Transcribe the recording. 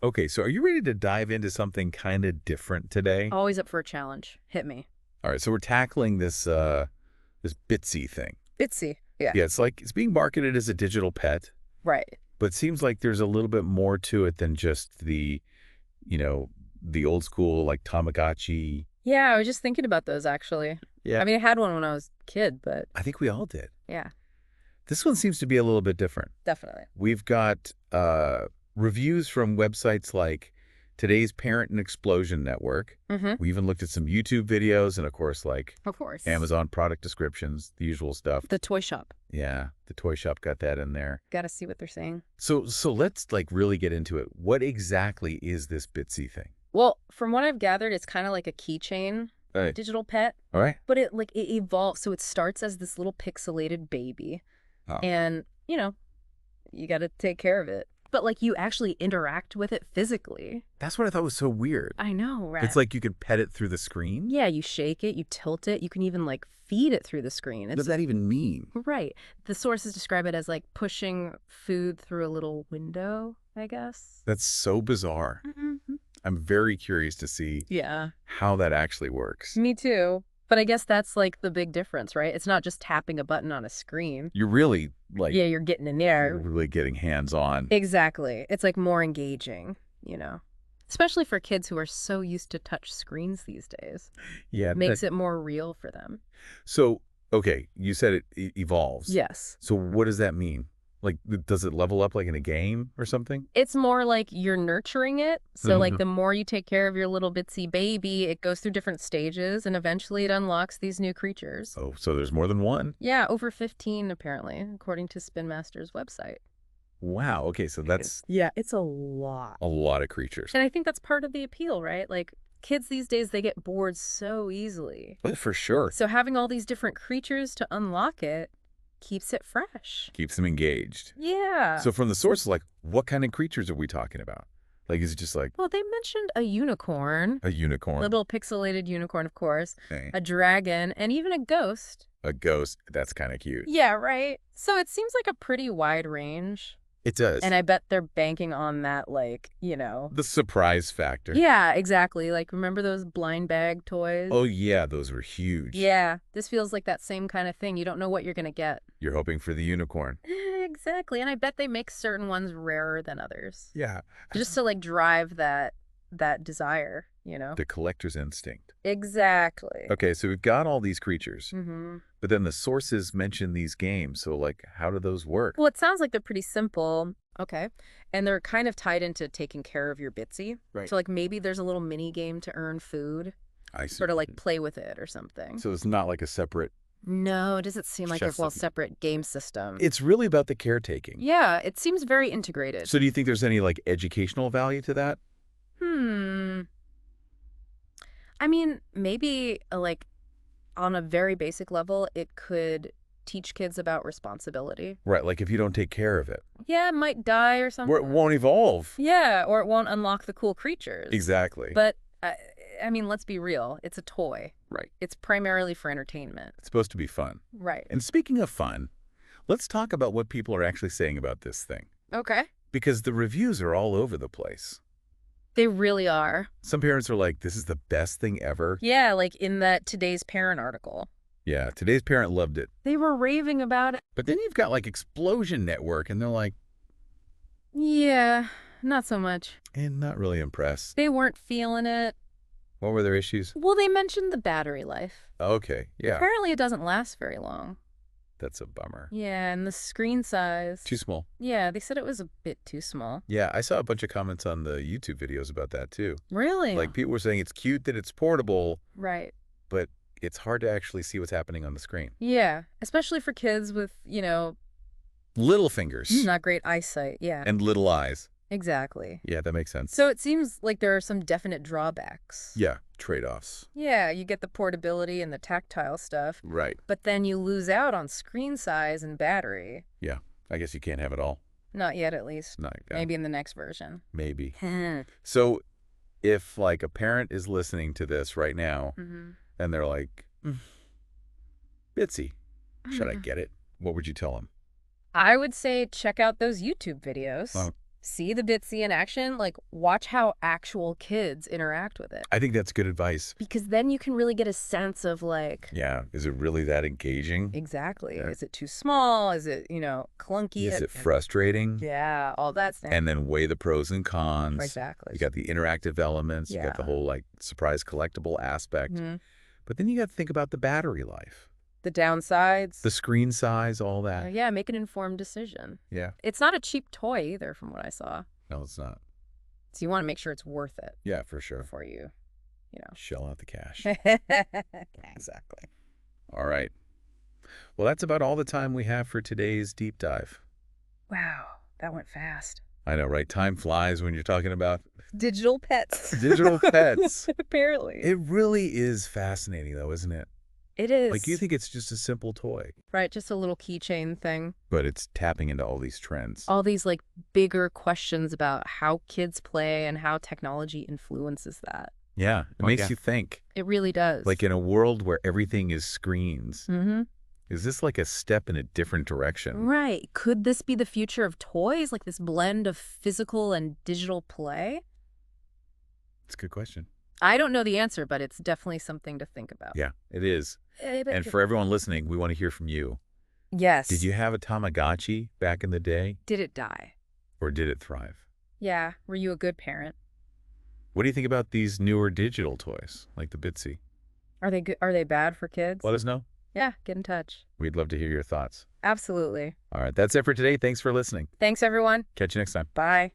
Okay, so are you ready to dive into something kind of different today? Always up for a challenge. Hit me. All right, so we're tackling this Bitzee thing. Bitzee. Yeah. Yeah, it's like it's being marketed as a digital pet, Right. but it seems like there's a little bit more to it than just you know, the old school like Tamagotchi. Yeah, I was just thinking about those actually. Yeah, I mean, I had one when I was a kid, but I think we all did. yeah, This one seems to be a little bit different. definitely. We've got reviews from websites like Today's Parent and Explosion Network. Mm-hmm. We even looked at some YouTube videos and, of course, like Of course. Amazon product descriptions, the usual stuff. The toy shop. Yeah, the toy shop got that in there. Got to see what they're saying. So let's like really get into it. What exactly is this Bitzee thing? Well, from what I've gathered, it's kind of like a keychain All right. digital pet, All right. but it evolves. So it starts as this little pixelated baby, Oh. and you got to take care of it. But like you actually interact with it physically. That's what I thought was so weird. I know, right? It's like you could pet it through the screen? Yeah, you shake it, you tilt it, you can even like feed it through the screen. What does that even mean? Right. The sources describe it as like pushing food through a little window, I guess. That's so bizarre. Mm-hmm. I'm very curious to see Yeah. how that actually works. Me too. But I guess that's like the big difference, right? It's not just tapping a button on a screen. You're really like Yeah, you're getting in there. really getting hands-on. Exactly. It's like more engaging. Especially for kids who are so used to touch screens these days. Yeah. Makes it more real for them. So, okay, you said it evolves. Yes. So what does that mean? Like, does it level up like in a game or something? It's more like you're nurturing it. So like Mhm. the more you take care of your little Bitzee baby, it goes through different stages and eventually it unlocks these new creatures. Oh, so there's more than one? Yeah, over 15 apparently, according to Spin Master's website. Wow. Okay, so that's Yeah, it's a lot. a lot of creatures. And I think that's part of the appeal, right? Like kids these days, they get bored so easily. For sure. So having all these different creatures to unlock it keeps it fresh. Keeps them engaged. Yeah. So from the sources, like, what kind of creatures are we talking about? Like, is it just like Well, they mentioned a unicorn, a unicorn? little pixelated unicorn, of course, Okay. a dragon, and even a ghost. A ghost. That's kind of cute. Yeah, right. So it seems like a pretty wide range. It does. And I bet they're banking on that, like, The surprise factor. Yeah, exactly. Like, remember those blind bag toys? Oh, yeah, those were huge. Yeah, this feels like that same kind of thing. You don't know what you're going to get. You're hoping for the unicorn. Exactly. And I bet they make certain ones rarer than others. Yeah. Just to, like, drive that desire, The collector's instinct. Exactly. Okay, so we've got all these creatures, Mm-hmm. but then the sources mention these games. So, like, how do those work? Well, it sounds like they're pretty simple. Okay. And they're kind of tied into taking care of your Bitzee. Right. So, like, maybe there's a little mini game to earn food, I see. sort of like play with it or something. So it's not like a separate. No, it doesn't seem like a Chef system. separate game system. It's really about the caretaking. Yeah, it seems very integrated. So do you think there's any like educational value to that? I mean, maybe like on a very basic level, it could teach kids about responsibility. Right, like if you don't take care of it, Yeah, it might die or something. or it won't evolve. Yeah, or it won't unlock the cool creatures. Exactly. But, I mean, let's be real. It's a toy. Right. It's primarily for entertainment. It's supposed to be fun. Right. And speaking of fun, let's talk about what people are actually saying about this thing. Okay. Because the reviews are all over the place. They really are. Some parents are like, this is the best thing ever. Yeah, like in that Today's Parent article. Yeah, Today's Parent loved it. They were raving about it. But then you've got like Explosion Network, and they're like, Yeah, not so much. not really impressed. They weren't feeling it. What were their issues? Well, they mentioned the battery life. Okay, yeah, Apparently it doesn't last very long. that's a bummer. Yeah, and the screen size. Too small. Yeah, they said it was a bit too small. Yeah, I saw a bunch of comments on the YouTube videos about that too. Really? Like people were saying it's cute that it's portable, Right. but it's hard to actually see what's happening on the screen. Yeah, especially for kids with, Little fingers not great eyesight. Yeah, and little eyes. exactly. Yeah, that makes sense. So it seems like there are some definite drawbacks. Yeah, trade-offs. Yeah, you get the portability and the tactile stuff, Right. but then you lose out on screen size and battery. Yeah, I guess you can't have it all. Not yet, at least. Not Maybe in the next version. Maybe. Mm-hmm. So if like a parent is listening to this right now and they're like, Bitzee, should I get it? What would you tell them? I would say check out those YouTube videos. Oh. see the Bitzee in action, like watch how actual kids interact with it. I think that's good advice. Because then you can really get a sense of like, Yeah. Is it really that engaging? exactly. Yeah. Is it too small? Is it, clunky? Is it frustrating? Yeah, all that stuff. And then weigh the pros and cons. Exactly. You got the interactive elements. You got the Yeah. whole like surprise collectible aspect. Hmm. But then you got to think about the battery life, The downsides. the screen size, all that. Yeah, make an informed decision. Yeah. It's not a cheap toy either, from what I saw. No, it's not. So you want to make sure it's worth it Yeah, for sure. before you, Shell out the cash. Exactly. All right. Well, that's about all the time we have for today's deep dive. Wow, that went fast. I know, right? Time flies when you're talking about Digital pets. digital pets. Apparently. It really is fascinating, though, isn't it? It is. Like, you think it's just a simple toy, Right, just a little keychain thing. but it's tapping into all these trends. All these, like, bigger questions about how kids play and how technology influences that. Yeah, it makes you think. It really does. Like, in a world where everything is screens, Mm-hmm. is this like a step in a different direction? Right. Could this be the future of toys? Like this blend of physical and digital play? It's a good question. I don't know the answer, but it's definitely something to think about. Yeah, it is. But And for everyone listening, we want to hear from you. yes. Did you have a Tamagotchi back in the day, Did it die? or did it thrive? Yeah. Were you a good parent? What do you think about these newer digital toys, like the Bitzee? Are they good? Are they bad for kids? Let us know. Yeah, get in touch. We'd love to hear your thoughts. Absolutely. All right, that's it for today. Thanks for listening. Thanks, everyone. Catch you next time. Bye.